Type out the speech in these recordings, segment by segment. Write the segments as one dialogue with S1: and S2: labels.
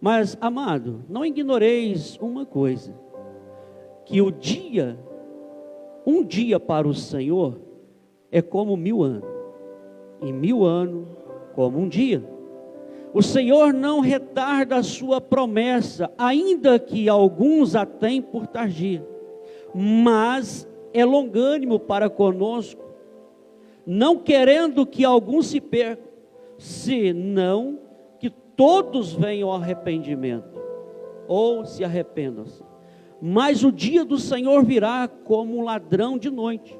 S1: Mas, amado, não ignoreis uma coisa, que um dia para o Senhor é como 1000 anos, e 1000 anos como um dia. O Senhor não retarda a sua promessa, ainda que alguns a tenham por tardia, mas é longânimo para conosco, não querendo que alguns se percam, senão que todos venham ao arrependimento, ou se arrependam-se. Mas o dia do Senhor virá como um ladrão de noite,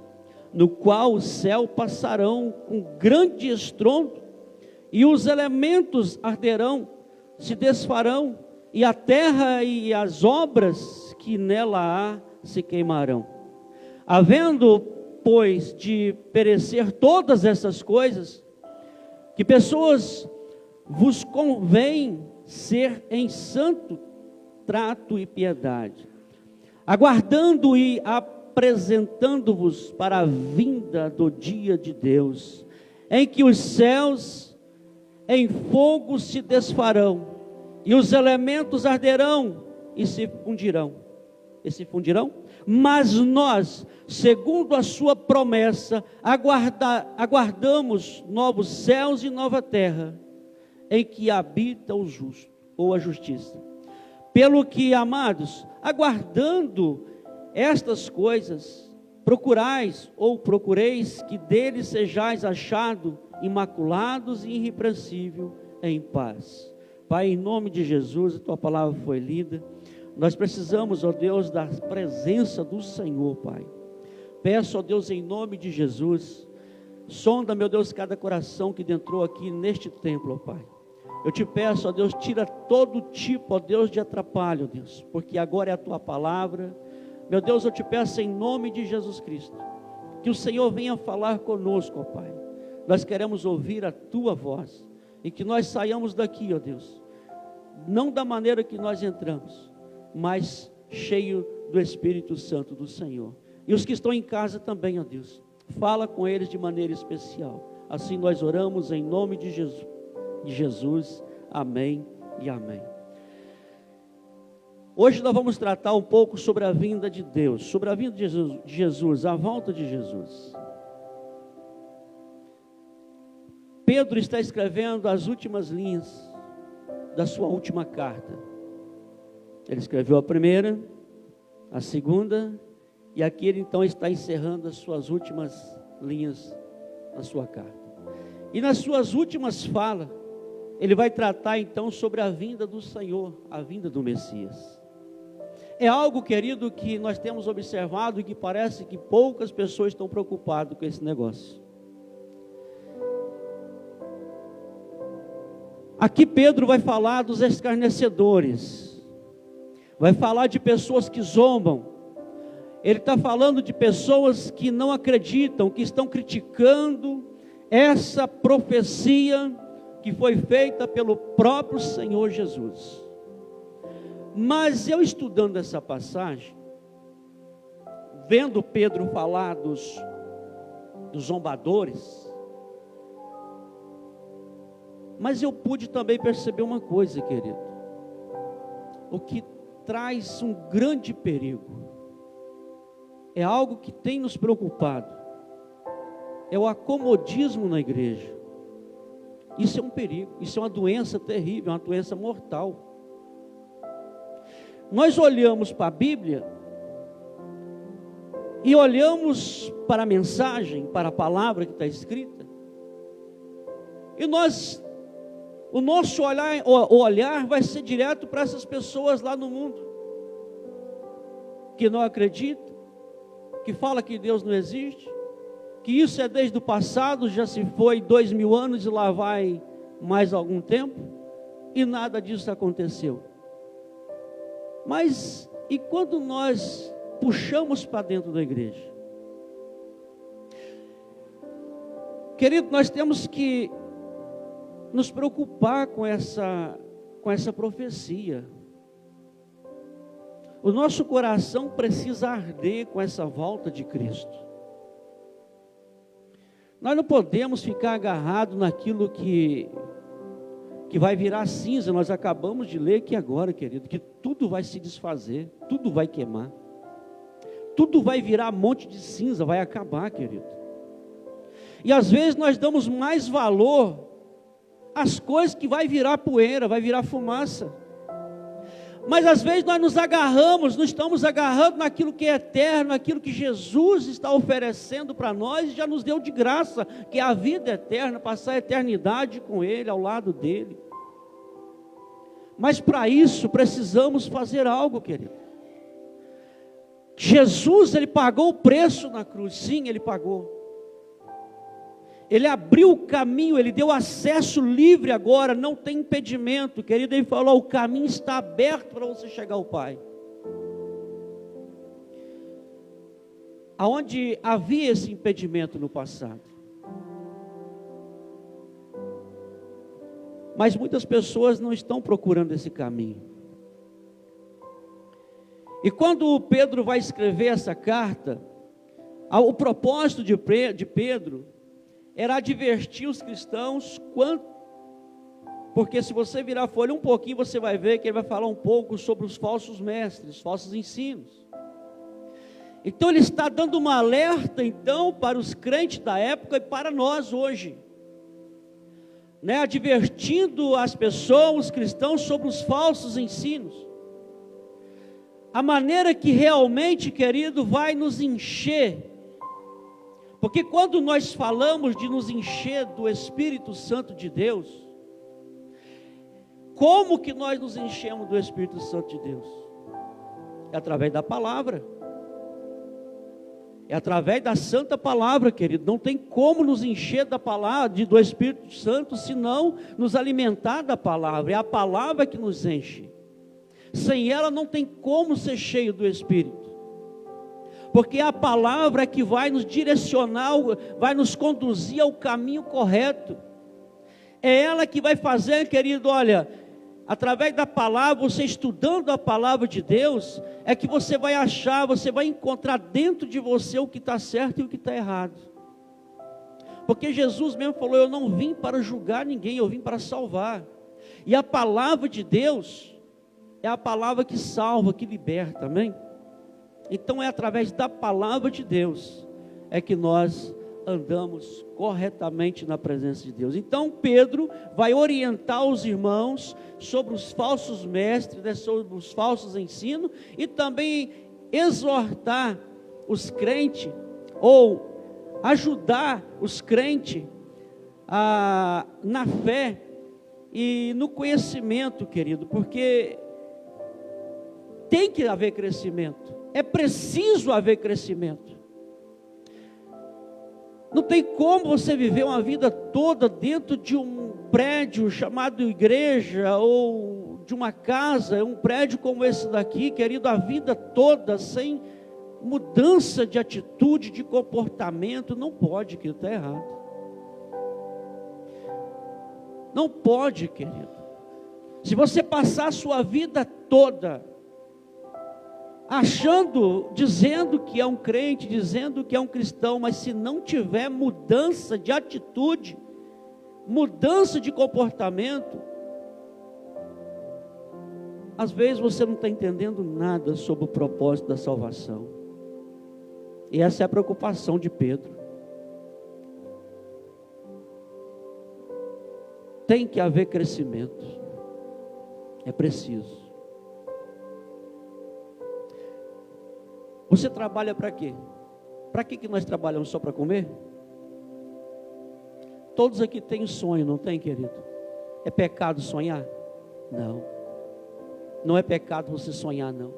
S1: no qual o céu passarão com grande estrondo, e os elementos arderão, se desfarão, e a terra e as obras que nela há se queimarão. Havendo, pois, de perecer todas essas coisas, que pessoas vos convém ser em santo trato e piedade, aguardando e apresentando-vos para a vinda do dia de Deus, em que os céus em fogo se desfarão, e os elementos arderão e se fundirão. Mas nós, segundo a sua promessa, aguardamos novos céus e nova terra, em que habita o justo, ou a justiça. Pelo que, amados, aguardando estas coisas, procureis que deles sejais achados imaculados e irrepreensível em paz. Pai, em nome de Jesus, a tua palavra foi lida. Nós precisamos, ó Deus, da presença do Senhor, Pai. Peço, ó Deus, em nome de Jesus, sonda, meu Deus, cada coração que entrou aqui neste templo, ó Pai. Eu te peço, ó Deus, tira todo tipo, ó Deus, de atrapalho, ó Deus, porque agora é a tua palavra. Meu Deus, eu te peço em nome de Jesus Cristo, que o Senhor venha falar conosco, ó Pai. Nós queremos ouvir a tua voz, e que nós saiamos daqui, ó Deus, não da maneira que nós entramos, mas cheio do Espírito Santo do Senhor. E os que estão em casa também, ó Deus, fala com eles de maneira especial. Assim nós oramos em nome de Jesus. Amém e amém. Hoje nós vamos tratar um pouco sobre a vinda de Deus, sobre a vinda de Jesus, a volta de Jesus. Pedro está escrevendo as últimas linhas da sua última carta. Ele escreveu a primeira, a segunda, e aqui ele então está encerrando as suas últimas linhas da sua carta. E nas suas últimas falas, ele vai tratar então sobre a vinda do Senhor, a vinda do Messias. É algo, querido, que nós temos observado e que parece que poucas pessoas estão preocupadas com esse negócio. Aqui Pedro vai falar dos escarnecedores, vai falar de pessoas que zombam. Ele está falando de pessoas que não acreditam, que estão criticando essa profecia que foi feita pelo próprio Senhor Jesus. Mas eu estudando essa passagem, vendo Pedro falar dos zombadores, mas eu pude também perceber uma coisa, querido, o que traz um grande perigo, é algo que tem nos preocupado, é o acomodismo na igreja. Isso é um perigo, isso é uma doença terrível, uma doença mortal. Nós olhamos para a Bíblia, e olhamos para a mensagem, para a palavra que está escrita, e o nosso olhar vai ser direto para essas pessoas lá no mundo, que não acreditam, que fala que Deus não existe, que isso é desde o passado, já se foi 2000 anos e lá vai mais algum tempo, e nada disso aconteceu. Mas, e quando nós puxamos para dentro da igreja? Querido, nós temos que nos preocupar com essa profecia. O nosso coração precisa arder com essa volta de Cristo. Nós não podemos ficar agarrados naquilo que que vai virar cinza. Nós acabamos de ler aqui agora, querido, que tudo vai se desfazer, tudo vai queimar, tudo vai virar monte de cinza, vai acabar, querido. E às vezes nós damos mais valor às coisas que vai virar poeira, vai virar fumaça. Mas às vezes nós nos agarramos, não estamos agarrando naquilo que é eterno, naquilo que Jesus está oferecendo para nós e já nos deu de graça, que é a vida eterna, passar a eternidade com Ele, ao lado dEle. Mas para isso precisamos fazer algo, querido. Jesus, Ele pagou o preço na cruz, sim, Ele pagou. Ele abriu o caminho, Ele deu acesso livre agora, não tem impedimento, querido. Ele falou, o caminho está aberto para você chegar ao Pai. Aonde havia esse impedimento no passado. Mas muitas pessoas não estão procurando esse caminho. E quando Pedro vai escrever essa carta, o propósito de Pedro era advertir os cristãos, porque se você virar a folha um pouquinho, você vai ver que ele vai falar um pouco sobre os falsos mestres, falsos ensinos. Então ele está dando uma alerta então para os crentes da época e para nós hoje, né? Advertindo as pessoas, os cristãos, sobre os falsos ensinos. A maneira que realmente, querido, vai nos encher. Porque quando nós falamos de nos encher do Espírito Santo de Deus, como que nós nos enchemos do Espírito Santo de Deus? É através da palavra. É através da santa palavra, querido. Não tem como nos encher da palavra, do Espírito Santo, se não nos alimentar da palavra. É a palavra que nos enche. Sem ela não tem como ser cheio do Espírito. Porque a palavra é que vai nos direcionar, vai nos conduzir ao caminho correto. É ela que vai fazer, querido, olha, através da palavra, você estudando a palavra de Deus, é que você vai achar, você vai encontrar dentro de você o que está certo e o que está errado. Porque Jesus mesmo falou, eu não vim para julgar ninguém, eu vim para salvar. E a palavra de Deus é a palavra que salva, que liberta, amém? Então é através da palavra de Deus é que nós andamos corretamente na presença de Deus. Então Pedro vai orientar os irmãos sobre os falsos mestres, né, sobre os falsos ensinos, e também exortar os crentes, ou ajudar os crentes na fé e no conhecimento, querido, porque tem que haver crescimento. É preciso haver crescimento. Não tem como você viver uma vida toda dentro de um prédio chamado igreja, ou de uma casa, um prédio como esse daqui, querido, a vida toda sem mudança de atitude, de comportamento. Não pode, querido, está errado. Não pode, querido. Se você passar a sua vida toda dizendo que é um crente, dizendo que é um cristão, mas se não tiver mudança de atitude, mudança de comportamento, às vezes você não está entendendo nada sobre o propósito da salvação. E essa é a preocupação de Pedro. Tem que haver crescimento. É preciso. Você trabalha para quê? Para que nós trabalhamos? Só para comer? Todos aqui têm sonho, não tem, querido? É pecado sonhar? Não. Não é pecado você sonhar, não.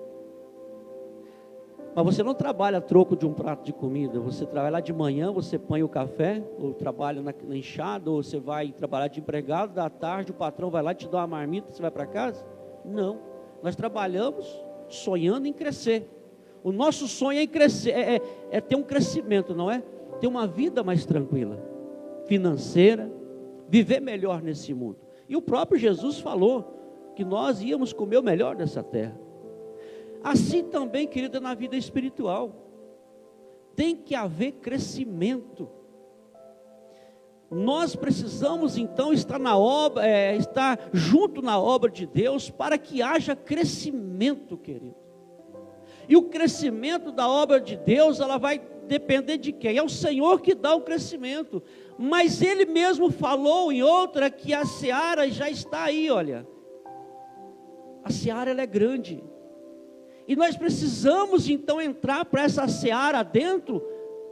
S1: Mas você não trabalha a troco de um prato de comida. Você trabalha lá de manhã, você põe o café, ou trabalha na enxada, ou você vai trabalhar de empregado, da tarde o patrão vai lá e te dá uma marmita, você vai para casa? Não. Nós trabalhamos sonhando em crescer. O nosso sonho é crescer, é ter um crescimento, não é? Ter uma vida mais tranquila, financeira, viver melhor nesse mundo. E o próprio Jesus falou que nós íamos comer o melhor dessa terra. Assim também, querida, na vida espiritual. Tem que haver crescimento. Nós precisamos então estar na obra, estar junto na obra de Deus para que haja crescimento, querido. E o crescimento da obra de Deus, ela vai depender de quem? É o Senhor que dá o crescimento. Mas Ele mesmo falou em outra que a seara já está aí, olha. A seara ela é grande. E nós precisamos então entrar para essa seara dentro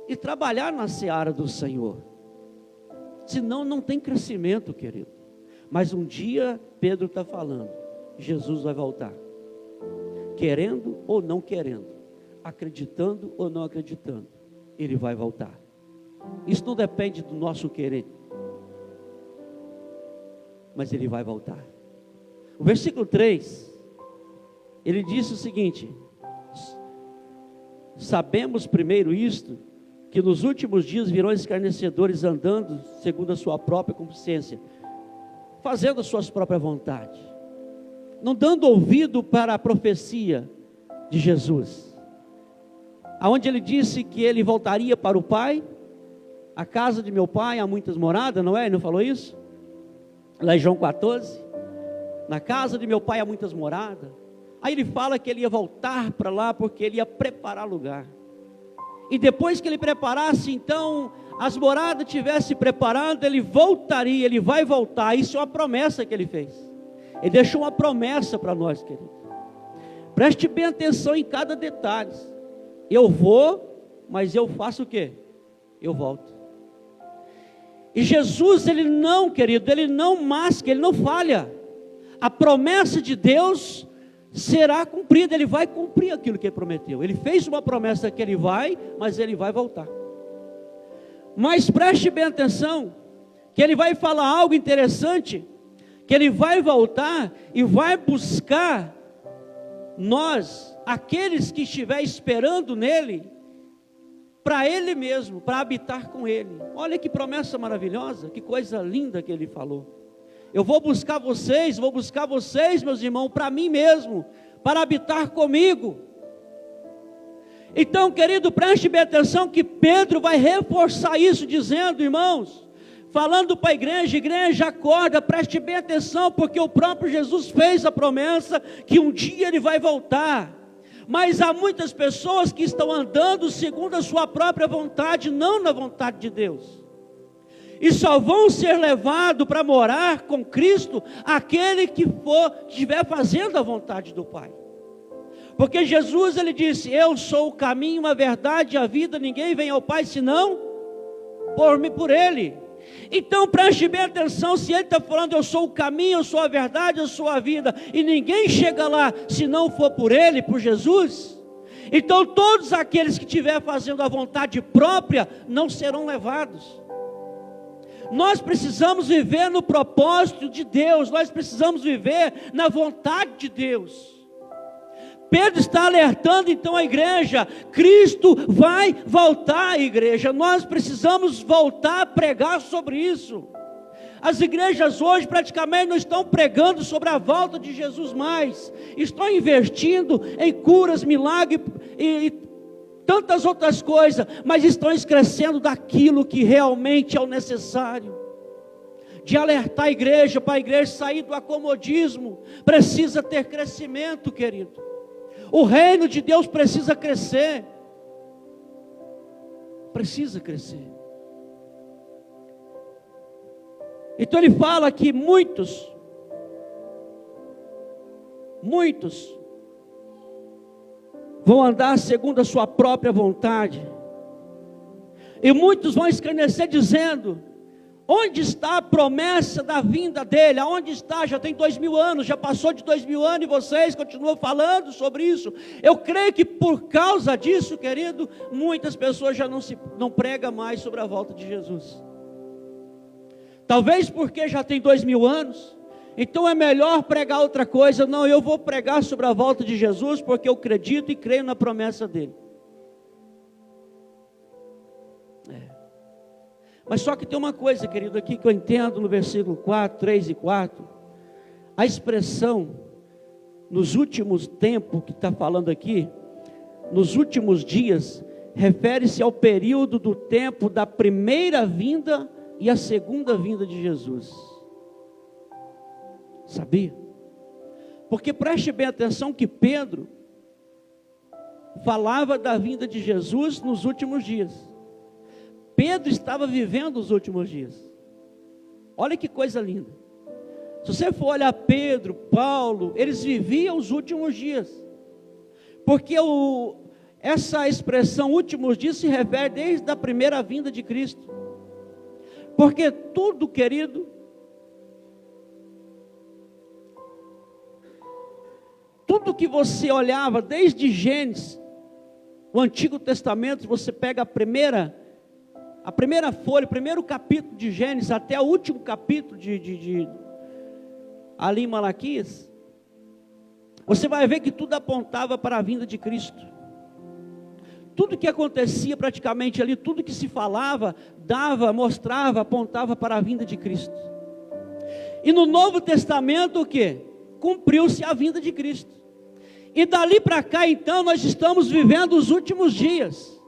S1: e trabalhar na seara do Senhor. Senão não tem crescimento, querido. Mas um dia, Pedro está falando, Jesus vai voltar. Querendo ou não querendo, acreditando ou não acreditando, Ele vai voltar. Isso não depende do nosso querer, mas Ele vai voltar. O versículo 3, ele disse o seguinte: sabemos primeiro isto, que nos últimos dias virão escarnecedores andando segundo a sua própria consciência, fazendo as suas próprias vontades, não dando ouvido para a profecia de Jesus, aonde ele disse que ele voltaria para o Pai. A casa de meu Pai há muitas moradas, não é? Ele não falou isso? Lá em João 14, na casa de meu Pai há muitas moradas. Aí ele fala que ele ia voltar para lá, porque ele ia preparar lugar. E depois que ele preparasse, então, as moradas tivesse preparado, ele voltaria, ele vai voltar. Isso é uma promessa que ele fez. Ele deixou uma promessa para nós, querido. Preste bem atenção em cada detalhe. Eu vou, mas eu faço o quê? Eu volto. E Jesus, ele não, querido, ele não masca, ele não falha. A promessa de Deus será cumprida, ele vai cumprir aquilo que ele prometeu. Ele fez uma promessa que ele vai, mas ele vai voltar. Mas preste bem atenção, que ele vai falar algo interessante, que ele vai voltar e vai buscar nós, aqueles que estiver esperando nele, para ele mesmo, para habitar com ele. Olha que promessa maravilhosa, que coisa linda que ele falou. Eu vou buscar vocês, meus irmãos, para mim mesmo, para habitar comigo. Então, querido, preste bem atenção que Pedro vai reforçar isso, dizendo, irmãos, falando para a igreja, acorda, preste bem atenção, porque o próprio Jesus fez a promessa que um dia ele vai voltar. Mas há muitas pessoas que estão andando segundo a sua própria vontade, não na vontade de Deus. E só vão ser levados para morar com Cristo aquele que estiver fazendo a vontade do Pai. Porque Jesus, ele disse, eu sou o caminho, a verdade e a vida, ninguém vem ao Pai senão por Ele. Então preste bem atenção, se Ele está falando, eu sou o caminho, eu sou a verdade, eu sou a vida, e ninguém chega lá se não for por Ele, por Jesus. Então todos aqueles que estiver fazendo a vontade própria, não serão levados. Nós precisamos viver no propósito de Deus, nós precisamos viver na vontade de Deus. Pedro está alertando então a igreja, Cristo vai voltar, igreja, nós precisamos voltar a pregar sobre isso. As igrejas hoje praticamente não estão pregando sobre a volta de Jesus mais, estão investindo em curas, milagres e tantas outras coisas, mas estão esquecendo daquilo que realmente é o necessário, de alertar a igreja, para a igreja sair do acomodismo. Precisa ter crescimento, querido. O reino de Deus precisa crescer. Precisa crescer. Então ele fala que muitos vão andar segundo a sua própria vontade. E muitos vão escarnecer dizendo, onde está a promessa da vinda dele? Aonde está? Já tem 2000 anos, já passou de 2000 anos e vocês continuam falando sobre isso. Eu creio que por causa disso, querido, muitas pessoas já não pregam mais sobre a volta de Jesus. Talvez porque já tem 2000 anos, então é melhor pregar outra coisa. Não, eu vou pregar sobre a volta de Jesus, porque eu acredito e creio na promessa dele. Mas só que tem uma coisa, querido, aqui que eu entendo no versículo 4, 3 e 4. A expressão, nos últimos tempos, que está falando aqui, nos últimos dias, refere-se ao período do tempo da primeira vinda e a segunda vinda de Jesus. Sabia? Porque preste bem atenção que Pedro falava da vinda de Jesus nos últimos dias. Pedro estava vivendo os últimos dias. Olha que coisa linda. Se você for olhar Pedro, Paulo, eles viviam os últimos dias. Porque essa expressão últimos dias se refere desde a primeira vinda de Cristo. Porque tudo, querido, tudo que você olhava desde Gênesis, o Antigo Testamento, você pega a primeira folha, o primeiro capítulo de Gênesis até o último capítulo ali em Malaquias, você vai ver que tudo apontava para a vinda de Cristo. Tudo que acontecia praticamente ali, tudo que se falava, dava, mostrava, apontava para a vinda de Cristo. E no Novo Testamento o que? Cumpriu-se a vinda de Cristo. E dali para cá então nós estamos vivendo os últimos dias.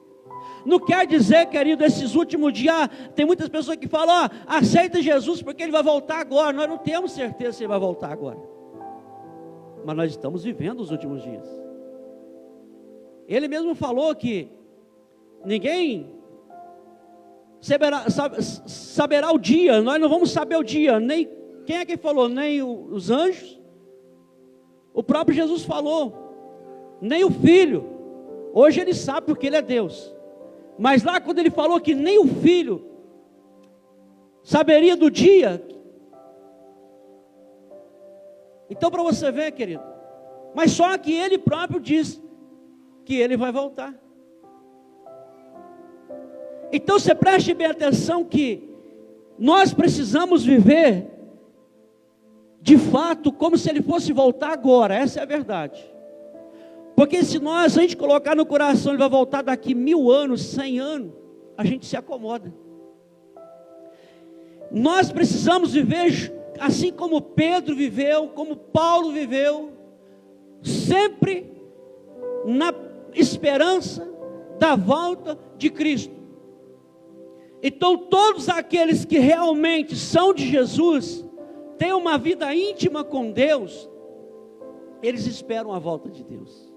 S1: Não quer dizer, querido, esses últimos dias, tem muitas pessoas que falam, aceita Jesus porque Ele vai voltar agora. Nós não temos certeza se Ele vai voltar agora. Mas nós estamos vivendo os últimos dias. Ele mesmo falou que ninguém saberá o dia, nós não vamos saber o dia, nem, quem é que falou? Nem os anjos, o próprio Jesus falou, nem o Filho. Hoje Ele sabe porque Ele é Deus. Mas lá quando Ele falou que nem o Filho saberia do dia. Então para você ver, querido, mas só que Ele próprio diz que Ele vai voltar. Então você preste bem atenção que nós precisamos viver de fato como se Ele fosse voltar agora. Essa é a verdade. Porque se a gente colocar no coração, Ele vai voltar daqui 1000 anos, 100 anos, a gente se acomoda. Nós precisamos viver assim como Pedro viveu, como Paulo viveu, sempre na esperança da volta de Cristo. Então todos aqueles que realmente são de Jesus, têm uma vida íntima com Deus, eles esperam a volta de Deus.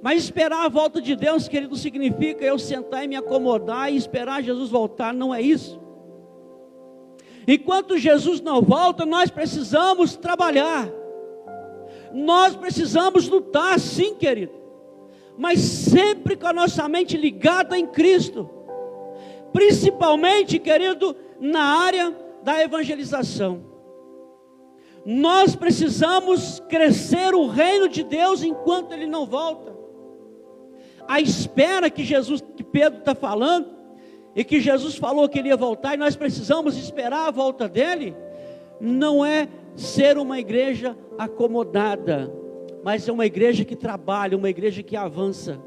S1: Mas esperar a volta de Deus, querido, significa eu sentar e me acomodar e esperar Jesus voltar, não é isso. Enquanto Jesus não volta, nós precisamos trabalhar, nós precisamos lutar, sim, querido, mas sempre com a nossa mente ligada em Cristo, principalmente, querido, na área da evangelização. Nós precisamos crescer o reino de Deus enquanto Ele não volta. A espera que Pedro está falando, e que Jesus falou que Ele ia voltar, e nós precisamos esperar a volta dEle, não é ser uma igreja acomodada, mas é uma igreja que trabalha, uma igreja que avança.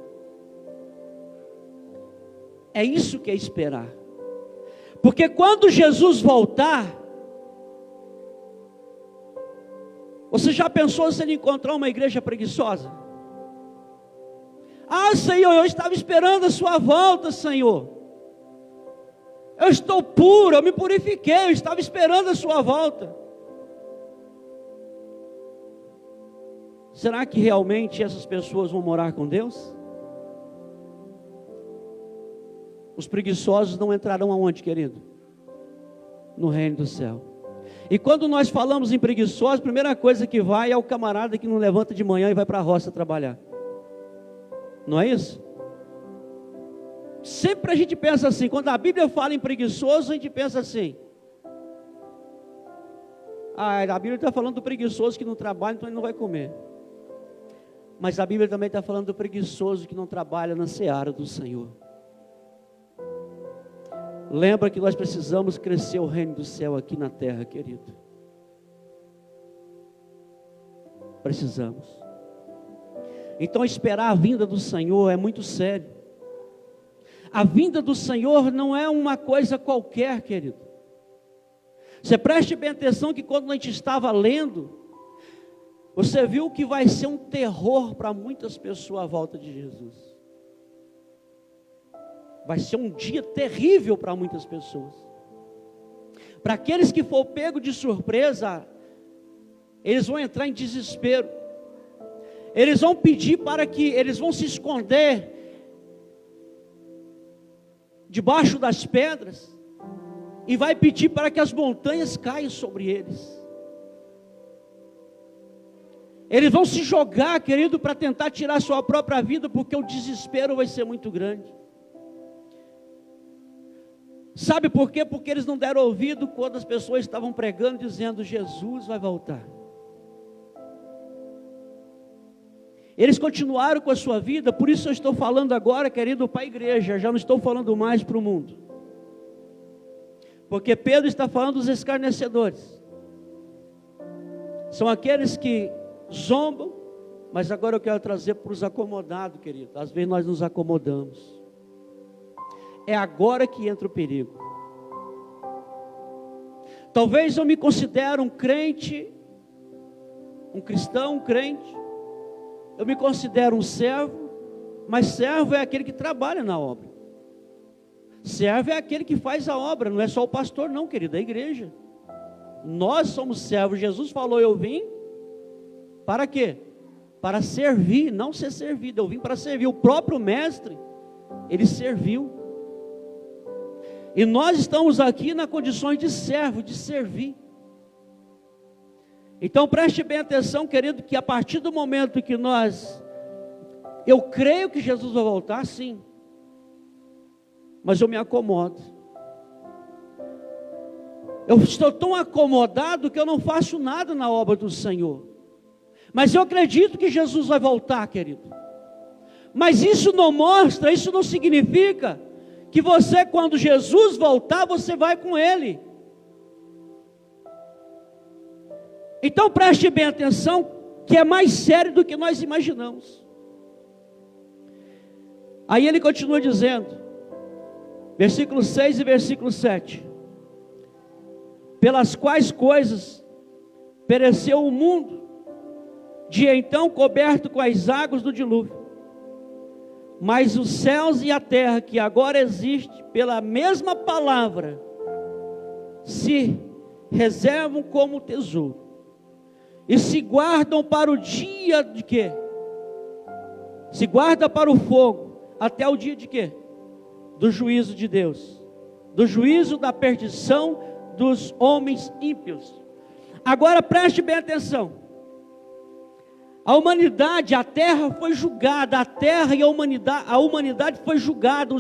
S1: É isso que é esperar. Porque quando Jesus voltar, você já pensou se Ele encontrar uma igreja preguiçosa? Senhor, eu estava esperando a sua volta, Senhor. Eu estou puro, eu me purifiquei, eu estava esperando a sua volta. Será que realmente essas pessoas vão morar com Deus? Os preguiçosos não entrarão aonde, querido? No reino do céu. E quando nós falamos em preguiçosos, a primeira coisa que vai é o camarada que não levanta de manhã e vai para a roça trabalhar. Não é isso? Sempre a gente pensa assim, quando a Bíblia fala em preguiçoso, a gente pensa assim, a Bíblia está falando do preguiçoso que não trabalha, então ele não vai comer. Mas a Bíblia também está falando do preguiçoso que não trabalha na seara do Senhor. Lembra que nós precisamos crescer o reino do céu aqui na terra, querido. Precisamos. Então esperar a vinda do Senhor é muito sério. A vinda do Senhor não é uma coisa qualquer, querido. Você preste bem atenção que quando a gente estava lendo, você viu que vai ser um terror para muitas pessoas a volta de Jesus. Vai ser um dia terrível para muitas pessoas. Para aqueles que for pego de surpresa, eles vão entrar em desespero. Eles vão pedir para que, eles vão se esconder debaixo das pedras, e vai pedir para que as montanhas caiam sobre eles. Eles vão se jogar, querido, para tentar tirar sua própria vida, porque o desespero vai ser muito grande. Sabe por quê? Porque eles não deram ouvido quando as pessoas estavam pregando, dizendo: Jesus vai voltar. Eles continuaram com a sua vida. Por isso eu estou falando agora, querido, para a igreja. Já não estou falando mais para o mundo. Porque Pedro está falando dos escarnecedores. São aqueles que zombam. Mas agora eu quero trazer para os acomodados, querido. Às vezes nós nos acomodamos. É agora que entra o perigo. Talvez eu me considere um crente, um cristão, um crente. Eu me considero um servo, mas servo é aquele que trabalha na obra. Servo é aquele que faz a obra, não é só o pastor não, querido, é a igreja. Nós somos servos. Jesus falou: eu vim para quê? Para servir, não ser servido. Eu vim para servir. O próprio mestre, ele serviu. E nós estamos aqui na condições de servo, de servir. Então preste bem atenção, querido, que a partir do momento que eu creio que Jesus vai voltar, sim, mas eu me acomodo. Eu estou tão acomodado que eu não faço nada na obra do Senhor. Mas eu acredito que Jesus vai voltar, querido. Mas isso não mostra, isso não significa que você, quando Jesus voltar, você vai com Ele. Então preste bem atenção, que é mais sério do que nós imaginamos. Aí ele continua dizendo, versículo 6 e versículo 7. Pelas quais coisas pereceu o mundo, de então coberto com as águas do dilúvio. Mas os céus e a terra, que agora existe, pela mesma palavra, se reservam como tesouro. E se guardam para o dia de quê? Se guarda para o fogo, até o dia de quê? Do juízo de Deus. Do juízo da perdição dos homens ímpios. Agora preste bem atenção. A humanidade, a terra foi julgada, a terra e a humanidade foi julgada,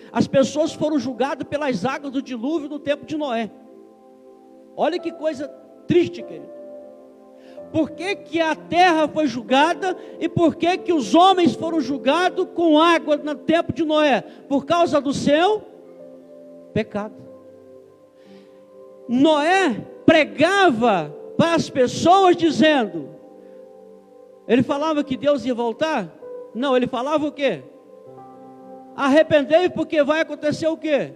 S1: as pessoas foram julgadas pelas águas do dilúvio no tempo de Noé. Olha que coisa triste, querido. Por que que a terra foi julgada e por que que os homens foram julgados com água no tempo de Noé? Por causa do seu pecado. Noé pregava para as pessoas dizendo, ele falava que Deus ia voltar? Não, ele falava o quê? Arrependei, porque vai acontecer o quê?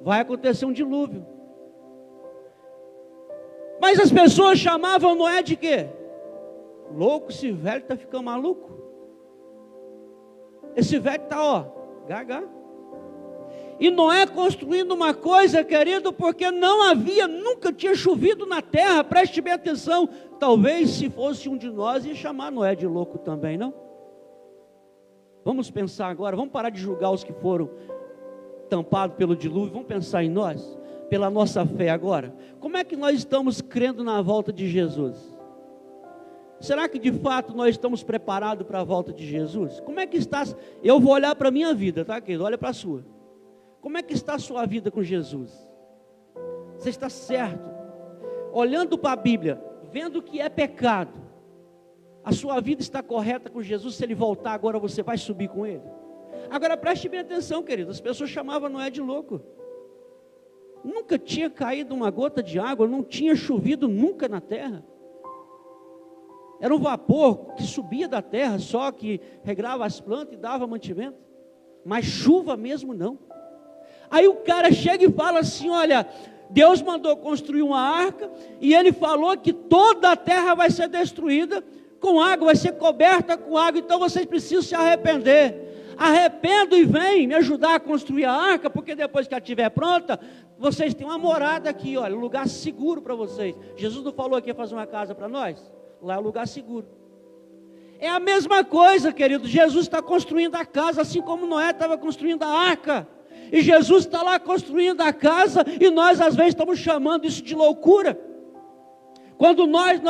S1: Vai acontecer um dilúvio. Mas as pessoas chamavam Noé de quê? Louco, esse velho está ficando maluco. Esse velho está, ó, gaga. E Noé construindo uma coisa, querido, porque não havia, nunca tinha chovido na terra. Preste bem atenção. Talvez se fosse um de nós, ia chamar Noé de louco também, não? Vamos pensar agora, vamos parar de julgar os que foram tampados pelo dilúvio. Vamos pensar em nós, pela nossa fé agora. Como é que nós estamos crendo na volta de Jesus? Será que de fato nós estamos preparados para a volta de Jesus? Como é que está? Eu vou olhar para a minha vida, tá, querido? Olha para a sua. Como é que está a sua vida com Jesus? Você está certo? Olhando para a Bíblia, vendo que é pecado, a sua vida está correta com Jesus? Se Ele voltar agora, você vai subir com Ele? Agora preste bem atenção, querido. As pessoas chamavam Noé de louco. Nunca tinha caído uma gota de água, não tinha chovido nunca na terra. Era um vapor que subia da terra, só que regrava as plantas e dava mantimento. Mas chuva mesmo não. Aí o cara chega e fala assim, olha, Deus mandou construir uma arca, e Ele falou que toda a terra vai ser destruída com água, vai ser coberta com água, então vocês precisam se arrepender. arrependo e vem me ajudar a construir a arca, porque depois que ela estiver pronta, vocês têm uma morada aqui, olha, um lugar seguro para vocês. Jesus não falou que ia fazer uma casa para nós? Lá é um lugar seguro. É a mesma coisa, querido. Jesus está construindo a casa, assim como Noé estava construindo a arca. E Jesus está lá construindo a casa, e nós às vezes estamos chamando isso de loucura. Quando nós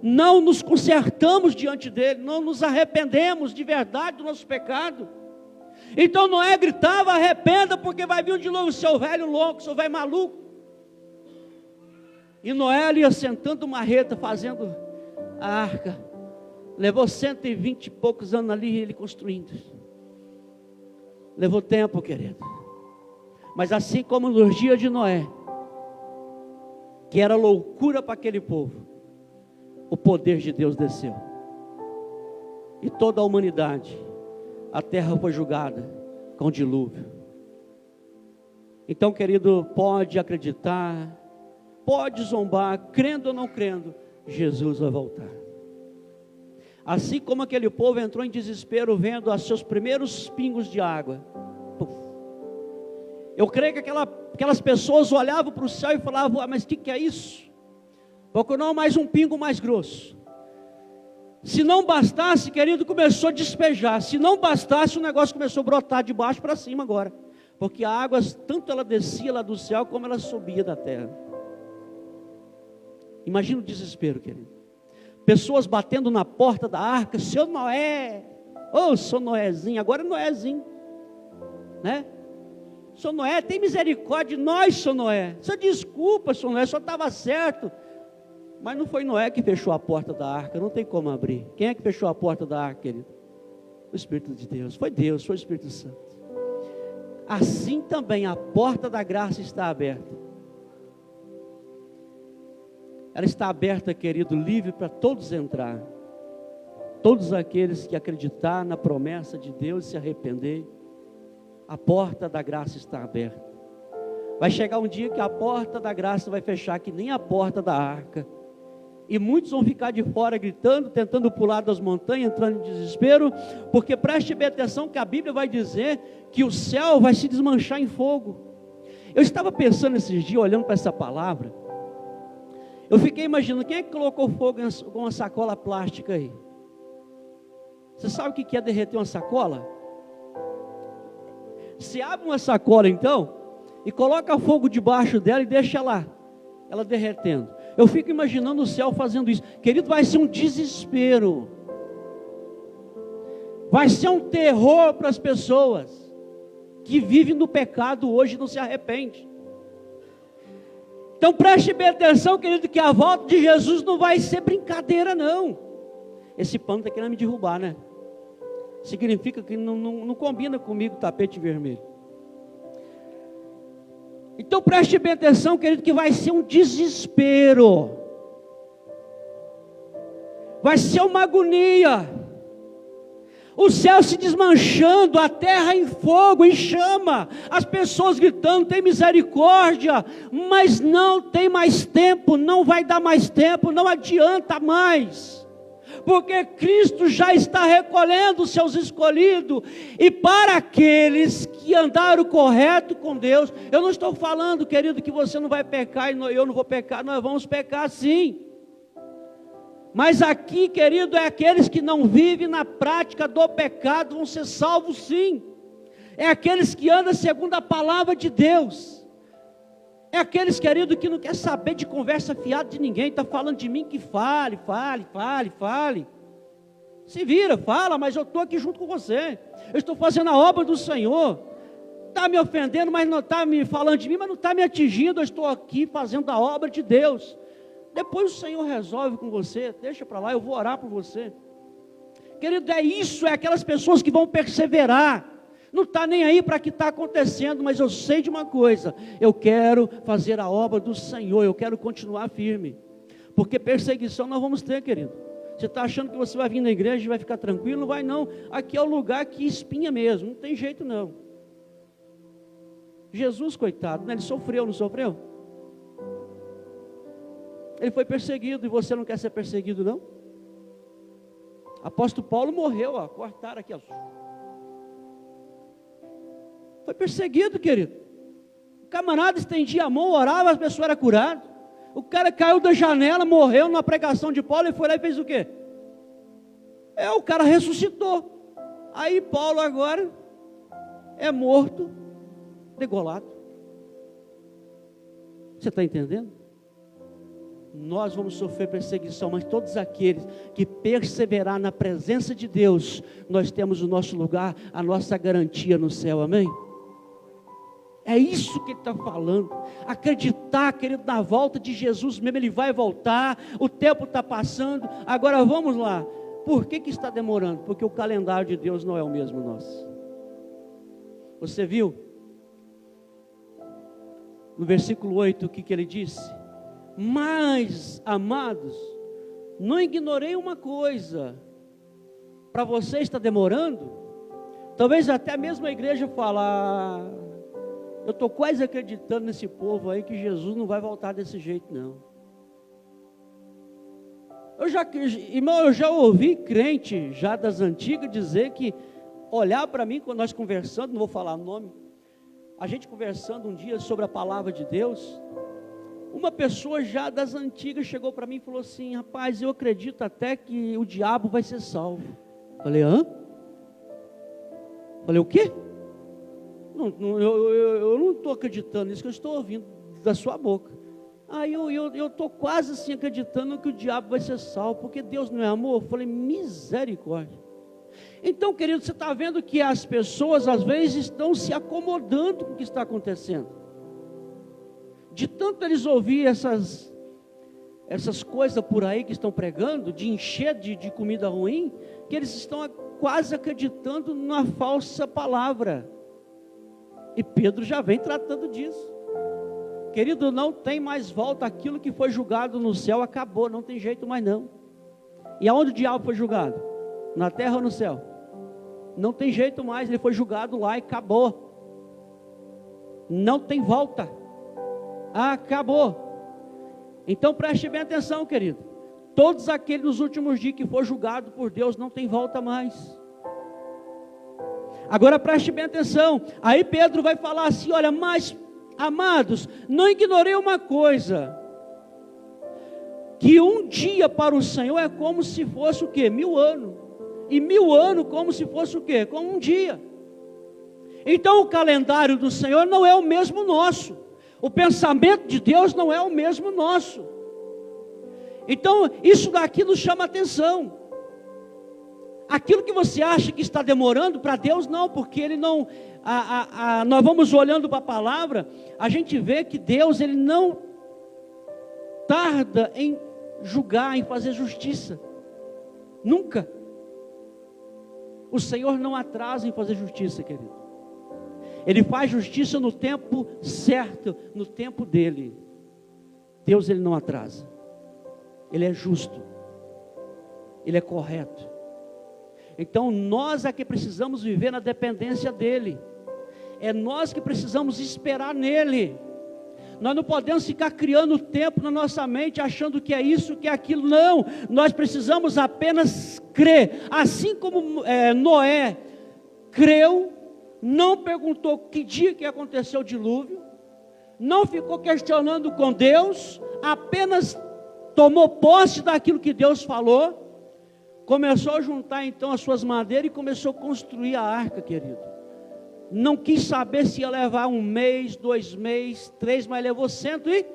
S1: não nos consertamos diante dele, não nos arrependemos de verdade do nosso pecado. Então Noé gritava: arrependa, porque vai vir de novo o seu velho louco, o seu velho maluco. E Noé ia sentando marreta, fazendo a arca. Levou 120 e poucos anos ali, ele construindo. Levou tempo, querido. Mas assim como nos dias de Noé, que era loucura para aquele povo, o poder de Deus desceu. E toda a humanidade, a terra foi julgada com dilúvio. Então, querido, pode acreditar, pode zombar, crendo ou não crendo, Jesus vai voltar. Assim como aquele povo entrou em desespero vendo os seus primeiros pingos de água. Eu creio que aquelas pessoas olhavam para o céu e falavam: mas o que é isso? Porque não mais um pingo mais grosso. Se não bastasse, querido, começou a despejar. Se não bastasse, o negócio começou a brotar de baixo para cima agora. Porque a água, tanto ela descia lá do céu, como ela subia da terra. Imagina o desespero, querido. Pessoas batendo na porta da arca: seu Noé, ô seu Noézinho, agora é Noézinho, né? Seu Noé, tem misericórdia de nós, seu Noé. Só desculpa, seu Noé, só estava certo. Mas não foi Noé que fechou a porta da arca, não tem como abrir. Quem é que fechou a porta da arca, querido? O Espírito de Deus, foi o Espírito Santo. Assim também a porta da graça está aberta. Ela está aberta, querido, livre para todos entrar. Todos aqueles que acreditar na promessa de Deus e se arrepender, a porta da graça está aberta. Vai chegar um dia que a porta da graça vai fechar, que nem a porta da arca. E muitos vão ficar de fora gritando, tentando pular das montanhas, entrando em desespero, porque preste bem atenção que a Bíblia vai dizer que o céu vai se desmanchar em fogo. Eu estava pensando esses dias, olhando para essa palavra, eu fiquei imaginando, quem é que colocou fogo com uma sacola plástica aí? Você sabe o que é derreter uma sacola? Você abre uma sacola então, e coloca fogo debaixo dela e deixa ela derretendo. Eu fico imaginando o céu fazendo isso. Querido, vai ser um desespero. Vai ser um terror para as pessoas que vivem no pecado hoje e não se arrependem. Então preste bem atenção, querido, que a volta de Jesus não vai ser brincadeira, não. Esse pano está querendo me derrubar, né? Significa que não combina comigo o tapete vermelho. Então preste bem atenção, querido, que vai ser um desespero. Vai ser uma agonia. O céu se desmanchando, a terra em fogo, em chama, as pessoas gritando: tem misericórdia, mas não tem mais tempo, não vai dar mais tempo, não adianta mais, porque Cristo já está recolhendo os seus escolhidos. E para aqueles que andaram correto com Deus, eu não estou falando, querido, que você não vai pecar e eu não vou pecar, nós vamos pecar sim. Mas aqui, querido, é aqueles que não vivem na prática do pecado, vão ser salvos sim. É aqueles que andam segundo a palavra de Deus. É aqueles, querido, que não quer saber de conversa fiada de ninguém. Está falando de mim, que fale. Se vira, fala, mas eu estou aqui junto com você. Eu estou fazendo a obra do Senhor. Está me ofendendo, mas não está me falando de mim, mas não está me atingindo. Eu estou aqui fazendo a obra de Deus. Depois o Senhor resolve com você, deixa para lá, eu vou orar por você. Querido, é isso, é aquelas pessoas que vão perseverar. Não está nem aí para o que está acontecendo, mas eu sei de uma coisa: eu quero fazer a obra do Senhor, eu quero continuar firme. Porque perseguição nós vamos ter, querido. Você está achando que você vai vir na igreja e vai ficar tranquilo? Não vai não. Aqui é o lugar que espinha mesmo, não tem jeito não. Jesus, coitado, né? Ele sofreu, não sofreu? Ele foi perseguido, e você não quer ser perseguido não? Apóstolo Paulo morreu, cortaram aqui, Foi perseguido, querido. O camarada estendia a mão, orava, a pessoa era curada. O cara caiu da janela, morreu na pregação de Paulo e foi lá e fez o quê? O cara ressuscitou. Aí Paulo agora é morto, degolado. Você está entendendo? Nós vamos sofrer perseguição, mas todos aqueles que perseverar na presença de Deus, nós temos o nosso lugar, a nossa garantia no céu, amém? É isso que ele está falando. Acreditar, querido, na volta de Jesus mesmo, ele vai voltar, o tempo está passando. Agora vamos lá, por que está demorando? Porque o calendário de Deus não é o mesmo nosso. Você viu? No versículo 8, o que ele disse? Mas, amados, não ignorei uma coisa. Para você está demorando? Talvez até mesmo a igreja falar, eu estou quase acreditando nesse povo aí que Jesus não vai voltar desse jeito não. Irmão, eu já ouvi crente já das antigas dizer que, olhar para mim quando nós conversando, não vou falar nome, a gente conversando um dia sobre a palavra de Deus, uma pessoa já das antigas chegou para mim e falou assim, rapaz, eu acredito até que o diabo vai ser salvo. Falei, hã? Falei, o quê? Eu não estou acreditando nisso que eu estou ouvindo da sua boca. Aí eu estou quase assim acreditando que o diabo vai ser salvo, porque Deus não é amor. Eu falei, misericórdia. Então, querido, você está vendo que as pessoas às vezes estão se acomodando com o que está acontecendo. De tanto eles ouvir essas coisas por aí que estão pregando, de encher de comida ruim, que eles estão quase acreditando na falsa palavra. E Pedro já vem tratando disso. Querido, não tem mais volta, aquilo que foi julgado no céu acabou, não tem jeito mais não. E aonde o diabo foi julgado? Na terra ou no céu? Não tem jeito mais, ele foi julgado lá e acabou. Não tem volta. Acabou. Então preste bem atenção, querido. Todos aqueles nos últimos dias que for julgado por Deus não tem volta mais. Agora preste bem atenção. Aí Pedro vai falar assim, olha, mas amados, não ignorei uma coisa, que um dia para o Senhor é como se fosse o quê? 1000 anos. E 1000 anos como se fosse o quê? Como um dia. Então o calendário do Senhor não é o mesmo nosso. O pensamento de Deus não é o mesmo nosso. Então isso daqui nos chama atenção. Aquilo que você acha que está demorando, para Deus não, porque Ele não, nós vamos olhando para a palavra, a gente vê que Deus, Ele não tarda em julgar, em fazer justiça, nunca. O Senhor não atrasa em fazer justiça, querido. Ele faz justiça no tempo certo, no tempo dEle. Deus, Ele não atrasa. Ele é justo. Ele é correto. Então nós é que precisamos viver na dependência dEle. É nós que precisamos esperar nele. Nós não podemos ficar criando tempo na nossa mente, achando que é isso, que é aquilo. Não, nós precisamos apenas crer. Assim como Noé creu, não perguntou que dia que aconteceu o dilúvio, não ficou questionando com Deus, apenas tomou posse daquilo que Deus falou, começou a juntar então as suas madeiras e começou a construir a arca, querido. Não quis saber se ia levar 1 mês, 2 meses, 3, mas levou 100 e...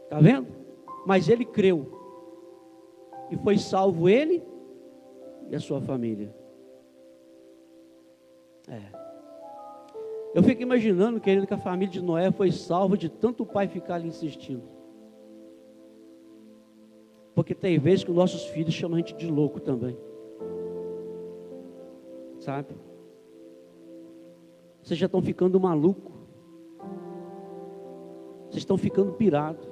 S1: Está vendo? Mas ele creu. E foi salvo ele e a sua família. Eu fico imaginando, querido, que a família de Noé foi salva de tanto o pai ficar ali insistindo. Porque tem vezes que os nossos filhos chamam a gente de louco também. Sabe? Vocês já estão ficando maluco. Vocês estão ficando pirados.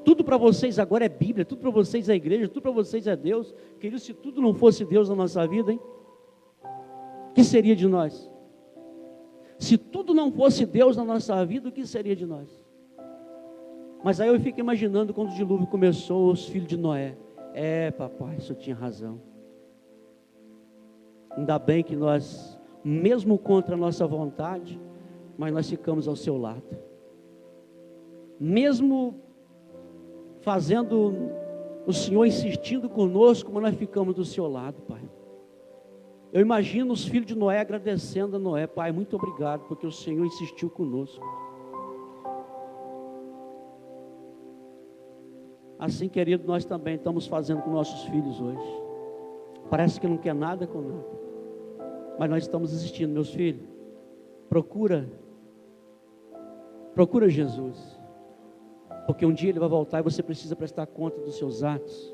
S1: Tudo para vocês agora é Bíblia, tudo para vocês é igreja, tudo para vocês é Deus. Querido, se tudo não fosse Deus na nossa vida, hein? O que seria de nós? Se tudo não fosse Deus na nossa vida, o que seria de nós? Mas aí eu fico imaginando quando o dilúvio começou, os filhos de Noé. Papai, isso tinha razão. Ainda bem que nós mesmo contra a nossa vontade, mas nós ficamos ao seu lado. Mesmo fazendo o Senhor insistindo conosco, mas nós ficamos do seu lado, Pai. Eu imagino os filhos de Noé agradecendo a Noé: Pai, muito obrigado, porque o Senhor insistiu conosco. Assim, querido, nós também estamos fazendo com nossos filhos hoje. Parece que não quer nada com nada, mas nós estamos insistindo. Meus filhos, procura Jesus, porque um dia Ele vai voltar e você precisa prestar conta dos seus atos.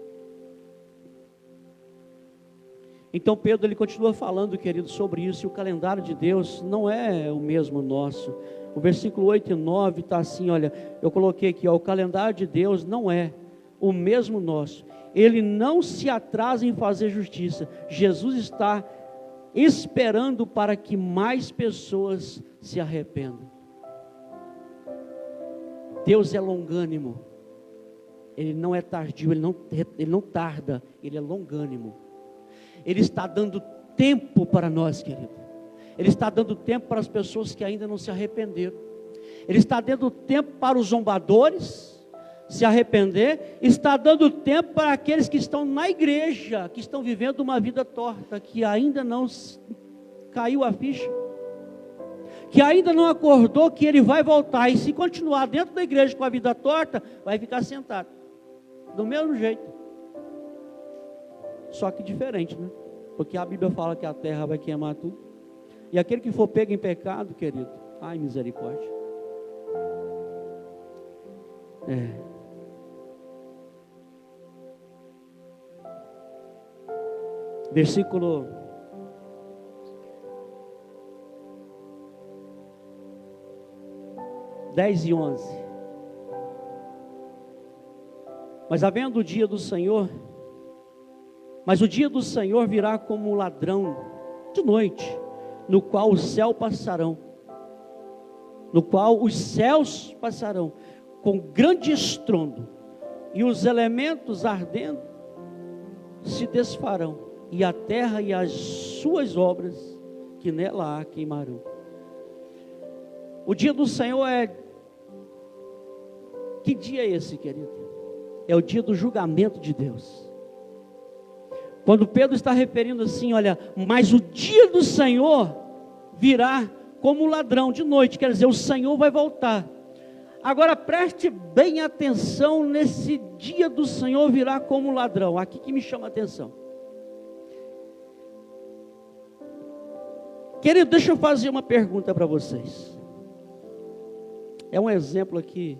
S1: Então Pedro, ele continua falando, querido, sobre isso. E o calendário de Deus não é o mesmo nosso. O versículo 8 e 9 está assim, olha, eu coloquei aqui, ó, o calendário de Deus não é o mesmo nosso. Ele não se atrasa em fazer justiça. Jesus está esperando para que mais pessoas se arrependam. Deus é longânimo. Ele não é tardio, ele não tarda, Ele é longânimo. Ele está dando tempo para nós, querido. Ele está dando tempo para as pessoas que ainda não se arrependeram. Ele está dando tempo para os zombadores se arrepender. Está dando tempo para aqueles que estão na igreja, que estão vivendo uma vida torta, que ainda não caiu a ficha, que ainda não acordou que Ele vai voltar. E se continuar dentro da igreja com a vida torta, vai ficar sentado do mesmo jeito. Só que diferente, né? Porque a Bíblia fala que a terra vai queimar tudo. E aquele que for pego em pecado, querido, ai, misericórdia. Versículo 10 e 11. Mas havendo o dia do Senhor, mas o dia do Senhor virá como um ladrão de noite, no qual os céus passarão, com grande estrondo, e os elementos ardendo se desfarão, e a terra e as suas obras que nela há queimarão. O dia do Senhor é... Que dia é esse, querido? É o dia do julgamento de Deus. Quando Pedro está referindo assim, olha, mas o dia do Senhor virá como um ladrão de noite, quer dizer, o Senhor vai voltar. Agora preste bem atenção nesse dia do Senhor virá como um ladrão, aqui que me chama a atenção. Querido, deixa eu fazer uma pergunta para vocês. É um exemplo aqui.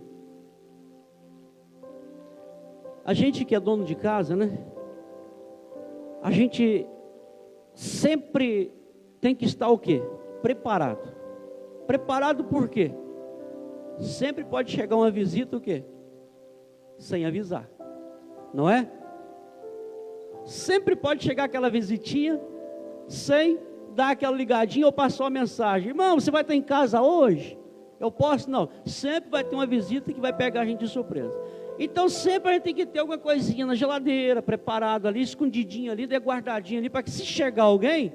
S1: A gente que é dono de casa, né? A gente sempre tem que estar o quê? Preparado. Preparado por quê? Sempre pode chegar uma visita o quê? Sem avisar. Não é? Sempre pode chegar aquela visitinha sem dar aquela ligadinha ou passar uma mensagem. Irmão, você vai estar em casa hoje? Eu posso? Não. Sempre vai ter uma visita que vai pegar a gente de surpresa. Então sempre a gente tem que ter alguma coisinha na geladeira, preparado ali, escondidinho ali, guardadinho ali, para que se chegar alguém,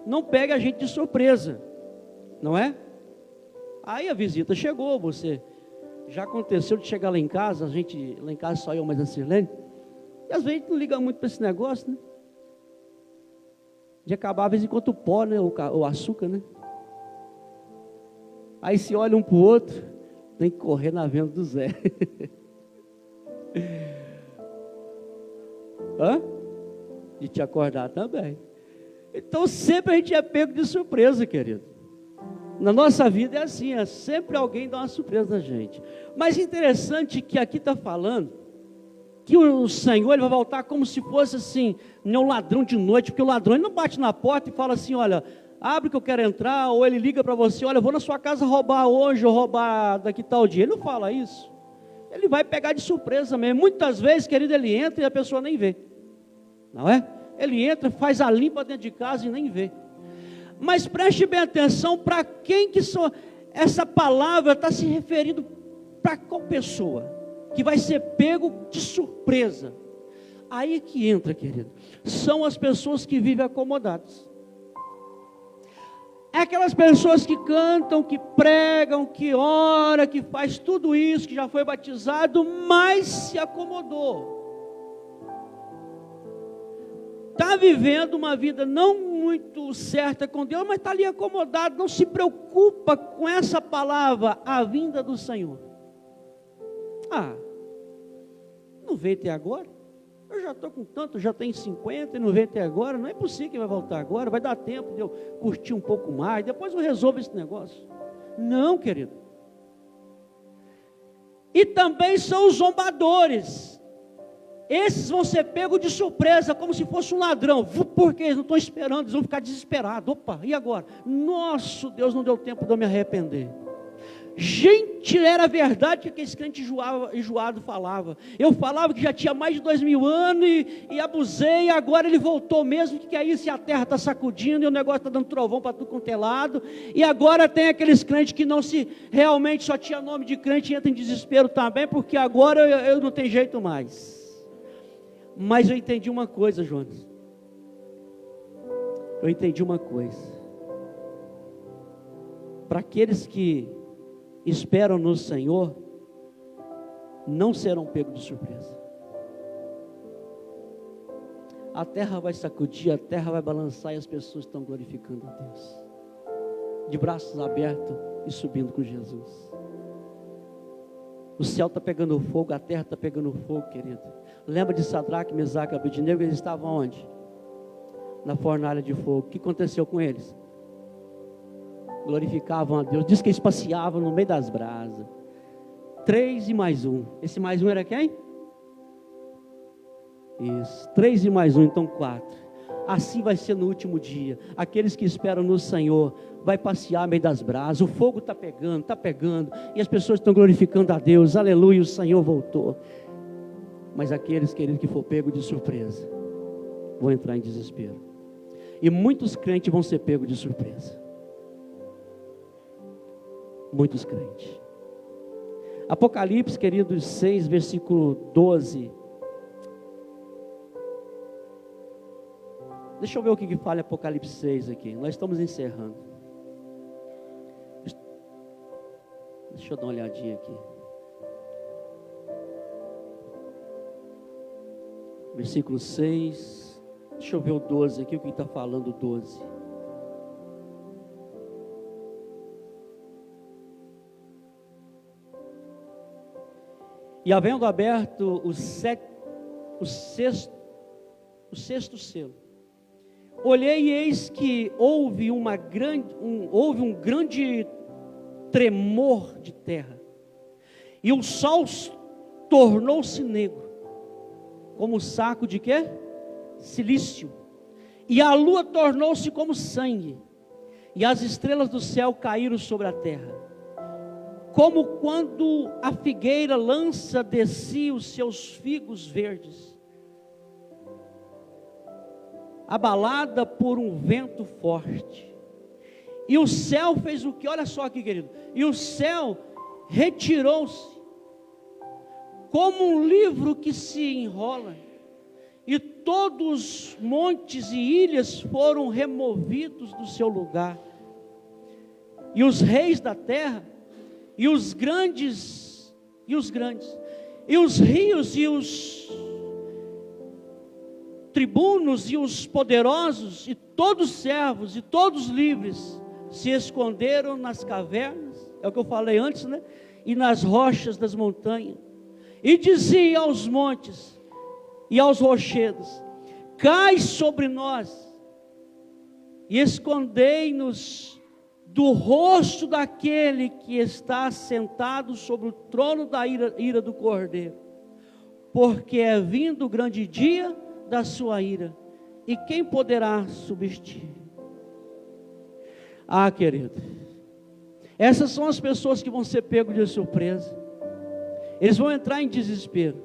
S1: não pegue a gente de surpresa, não é? Aí a visita chegou, você, já aconteceu de chegar lá em casa, lá em casa só eu, mas a Sirlene, e às vezes a gente não liga muito para esse negócio, né? De acabar, às vezes, enquanto o pó, né, o açúcar, né? Aí se olha um para o outro, tem que correr na venda do Zé. De te acordar também. Então sempre a gente é pego de surpresa, querido. Na nossa vida é assim, sempre alguém dá uma surpresa na gente. Mas interessante que aqui está falando que o Senhor ele vai voltar como se fosse assim, não um ladrão de noite, porque o ladrão ele não bate na porta e fala assim, olha, abre que eu quero entrar, ou ele liga para você, olha, eu vou na sua casa roubar hoje, ou roubar daqui tal dia. Ele não fala isso. Ele vai pegar de surpresa mesmo. Muitas vezes, querido, ele entra e a pessoa nem vê. Não é? Ele entra, faz a limpa dentro de casa e nem vê. Mas preste bem atenção para quem que essa palavra está se referindo, para qual pessoa que vai ser pego de surpresa. Aí que entra, querido, são as pessoas que vivem acomodadas. É aquelas pessoas que cantam, que pregam, que oram, que faz tudo isso, que já foi batizado, mas se acomodou. Está vivendo uma vida não muito certa com Deus, mas está ali acomodado, não se preocupa com essa palavra, a vinda do Senhor. Não veio até agora? Eu já estou com tanto, já tenho 50 e não veio até agora, não é possível que vai voltar agora, vai dar tempo de eu curtir um pouco mais, depois eu resolvo esse negócio. Não, querido. E também são os zombadores. Esses vão ser pegos de surpresa, como se fosse um ladrão. Por quê? Eles não estão esperando, eles vão ficar desesperados. Opa, e agora? Nossa, Deus, não deu tempo de eu me arrepender. Gente, era verdade que aquele crente enjoado falava. Eu falava que já tinha mais de 2000 anos e abusei, e agora ele voltou mesmo. O que é isso? E a terra está sacudindo, e o negócio está dando trovão para tudo quanto é lado. E agora tem aqueles crentes que não se, realmente só tinha nome de crente e entra em desespero também, porque agora eu não tenho jeito mais. Mas eu entendi uma coisa, Jonas. Eu entendi uma coisa. Para aqueles que esperam no Senhor, não serão pegos de surpresa. A terra vai sacudir, a terra vai balançar e as pessoas estão glorificando a Deus, de braços abertos e subindo com Jesus. O céu está pegando fogo, a terra está pegando fogo, querido. Lembra de Sadraque, Mesaque e Abednego? Eles estavam onde? Na fornalha de fogo. O que aconteceu com eles? Glorificavam a Deus. Diz que eles passeavam no meio das brasas. 3 e mais 1. Esse mais 1 era quem? Isso. 3 e mais 1, então 4. Assim vai ser no último dia. Aqueles que esperam no Senhor vai passear no meio das brasas. O fogo está pegando. E as pessoas estão glorificando a Deus. Aleluia, o Senhor voltou. Mas aqueles, queridos, que for pego de surpresa, vão entrar em desespero. E muitos crentes vão ser pegos de surpresa. Muitos crentes. Apocalipse, queridos, 6, versículo 12. Deixa eu ver o que fala Apocalipse 6 aqui. Nós estamos encerrando. Deixa eu dar uma olhadinha aqui. Versículo 6. Deixa eu ver o 12 aqui, o que está falando o 12. E havendo aberto o sexto selo, olhei e eis que houve um grande tremor de terra, e o sol tornou-se negro, como saco de quê? Silício, e a lua tornou-se como sangue, e as estrelas do céu caíram sobre a terra, como quando a figueira lança de si os seus figos verdes, abalada por um vento forte. E o céu fez o que? Olha só aqui, querido. E o céu retirou-se, como um livro que se enrola, e todos os montes e ilhas foram removidos do seu lugar, e os reis da terra, e os grandes, e os rios, e os tribunos, e os poderosos, e todos os servos, e todos os livres, se esconderam nas cavernas, é o que eu falei antes, né? E nas rochas das montanhas, e dizia aos montes, e aos rochedos: cai sobre nós, e escondei-nos do rosto daquele que está sentado sobre o trono da ira do Cordeiro, porque é vindo o grande dia da sua ira, e quem poderá subsistir? Querido, essas são as pessoas que vão ser pegos de surpresa. Eles vão entrar em desespero,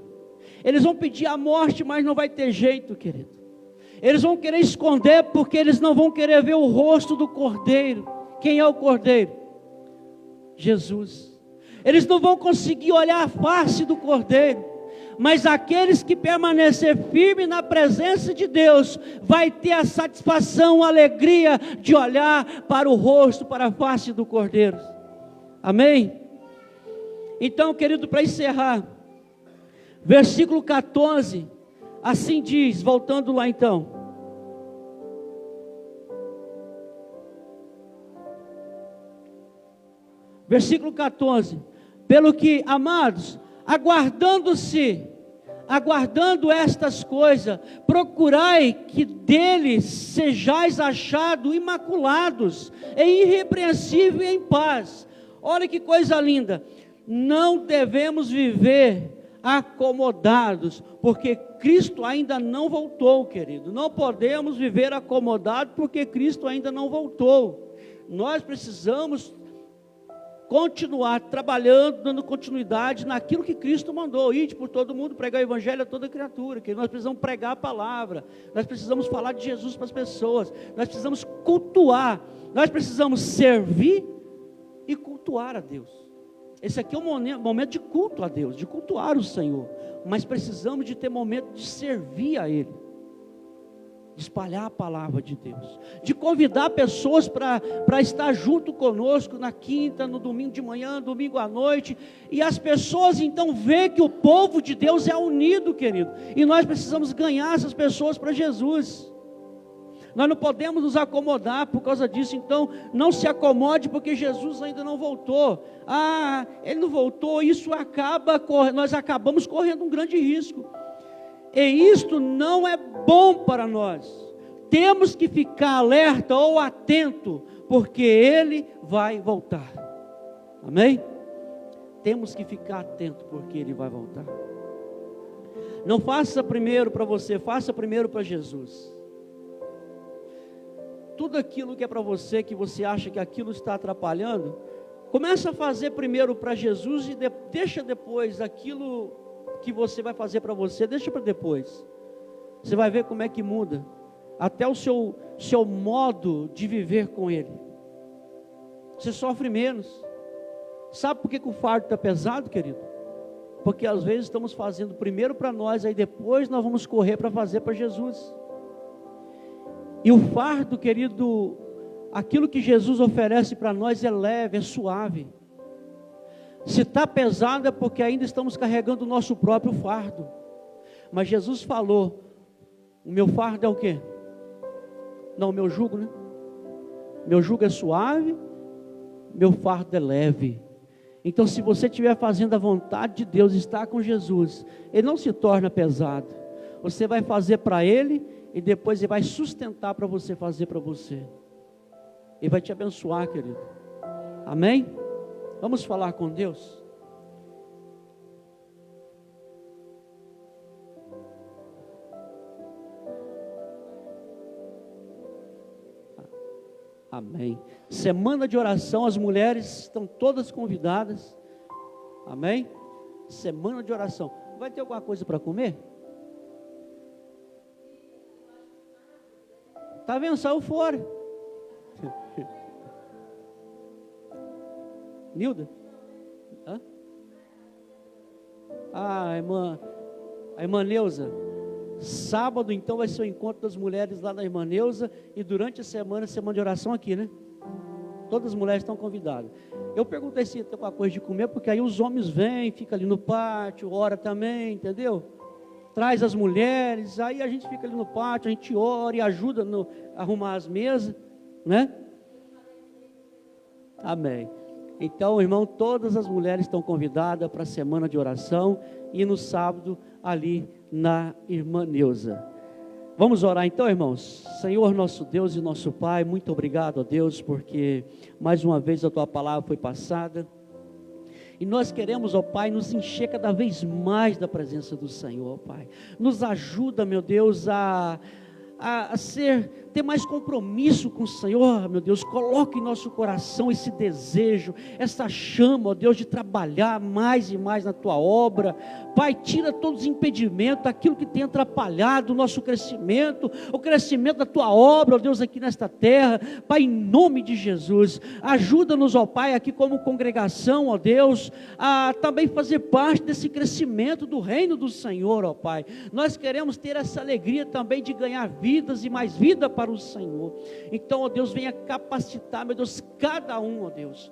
S1: eles vão pedir a morte, mas não vai ter jeito, querido. Eles vão querer esconder, porque eles não vão querer ver o rosto do Cordeiro. Quem é o Cordeiro? Jesus. Eles não vão conseguir olhar a face do Cordeiro, Mas aqueles que permanecer firme na presença de Deus, vai ter a satisfação, a alegria de olhar para o rosto, para a face do Cordeiro. Amém? Então, querido, para encerrar, versículo 14, assim diz, voltando lá então. Versículo 14, pelo que, amados, aguardando estas coisas, procurai que deles sejais achados imaculados, e irrepreensíveis e em paz. Olha que coisa linda, não devemos viver acomodados, porque Cristo ainda não voltou, querido. Não podemos viver acomodados, porque Cristo ainda não voltou. Nós precisamos continuar trabalhando, dando continuidade naquilo que Cristo mandou. Ide por todo mundo, pregar o evangelho a toda criatura, que nós precisamos pregar a palavra, nós precisamos falar de Jesus para as pessoas, nós precisamos cultuar, nós precisamos servir e cultuar a Deus. Esse aqui é um momento de culto a Deus, de cultuar o Senhor, mas precisamos de ter momento de servir a Ele, de espalhar a palavra de Deus, de convidar pessoas para estar junto conosco na quinta, no domingo de manhã, domingo à noite, e as pessoas então veem que o povo de Deus é unido, querido, e nós precisamos ganhar essas pessoas para Jesus. Nós não podemos nos acomodar por causa disso. Então não se acomode, porque Jesus ainda não voltou. Ele não voltou, nós acabamos correndo um grande risco, e isto não é bom para nós. Temos que ficar alerta ou atento, porque Ele vai voltar. Amém? Temos que ficar atento, porque Ele vai voltar. Não faça primeiro para você, faça primeiro para Jesus. Tudo aquilo que é para você, que você acha que aquilo está atrapalhando, começa a fazer primeiro para Jesus, e deixa depois aquilo que você vai fazer para você, deixa para depois. Você vai ver como é que muda até o seu modo de viver com Ele. Você sofre menos. Sabe por que o fardo está pesado, querido? Porque às vezes estamos fazendo primeiro para nós, aí depois nós vamos correr para fazer para Jesus. E o fardo, querido, aquilo que Jesus oferece para nós é leve, é suave. Se está pesado é porque ainda estamos carregando o nosso próprio fardo. Mas Jesus falou, o meu fardo é o quê? Não, o meu jugo, né? Meu jugo é suave, meu fardo é leve. Então, se você estiver fazendo a vontade de Deus, estar com Jesus, Ele não se torna pesado. Você vai fazer para Ele, e depois Ele vai sustentar para você fazer para você. Ele vai te abençoar, querido. Amém? Vamos falar com Deus? Amém. Semana de oração, as mulheres estão todas convidadas. Amém? Semana de oração. Vai ter alguma coisa para comer? Tá vendo? Saiu fora. Nilda? Hã? A irmã Neuza. Sábado então vai ser o encontro das mulheres lá na irmã Neuza. E durante a semana de oração aqui, né? Todas as mulheres estão convidadas. Eu perguntei se tem alguma coisa de comer, porque aí os homens vêm, ficam ali no pátio, ora também, entendeu? Traz as mulheres, aí a gente fica ali no pátio, a gente ora e ajuda a arrumar as mesas, né? Amém. Então, irmão, todas as mulheres estão convidadas para a semana de oração, e no sábado ali na irmã Neuza. Vamos orar então, irmãos. Senhor nosso Deus e nosso Pai, muito obrigado a Deus, porque mais uma vez a Tua palavra foi passada. E nós queremos, ó Pai, nos encher cada vez mais da presença do Senhor, ó Pai. Nos ajuda, meu Deus, a ser ter mais compromisso com o Senhor, meu Deus. Coloque em nosso coração esse desejo, essa chama, ó Deus, de trabalhar mais e mais na Tua obra. Pai, tira todos os impedimentos, aquilo que tem atrapalhado o nosso crescimento, o crescimento da Tua obra, ó Deus, aqui nesta terra. Pai, em nome de Jesus, ajuda-nos, ó Pai, aqui como congregação, ó Deus, a também fazer parte desse crescimento do reino do Senhor, ó Pai. Nós queremos ter essa alegria também de ganhar vidas e mais vida para o Senhor. Então, ó Deus, venha capacitar, meu Deus, cada um, ó Deus.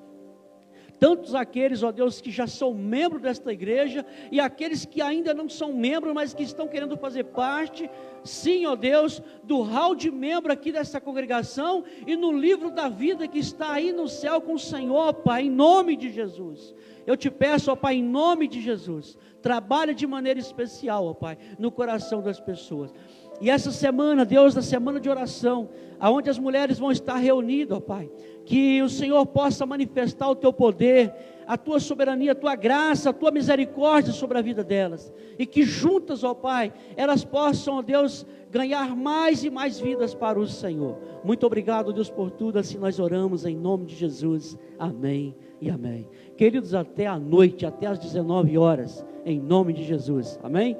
S1: Tantos aqueles, ó Deus, que já são membros desta igreja, e aqueles que ainda não são membros, mas que estão querendo fazer parte, sim, ó Deus, do hall de membro aqui dessa congregação, e no livro da vida que está aí no céu com o Senhor, Pai, em nome de Jesus. Eu te peço, ó Pai, em nome de Jesus, trabalha de maneira especial, ó Pai, no coração das pessoas. E essa semana, Deus, a semana de oração, aonde as mulheres vão estar reunidas, ó Pai, que o Senhor possa manifestar o Teu poder, a Tua soberania, a Tua graça, a Tua misericórdia sobre a vida delas, e que juntas, ó Pai, elas possam, ó Deus, ganhar mais e mais vidas para o Senhor. Muito obrigado, Deus, por tudo. Assim nós oramos em nome de Jesus, amém e amém. Queridos, até a noite, até às 19 horas, em nome de Jesus, amém.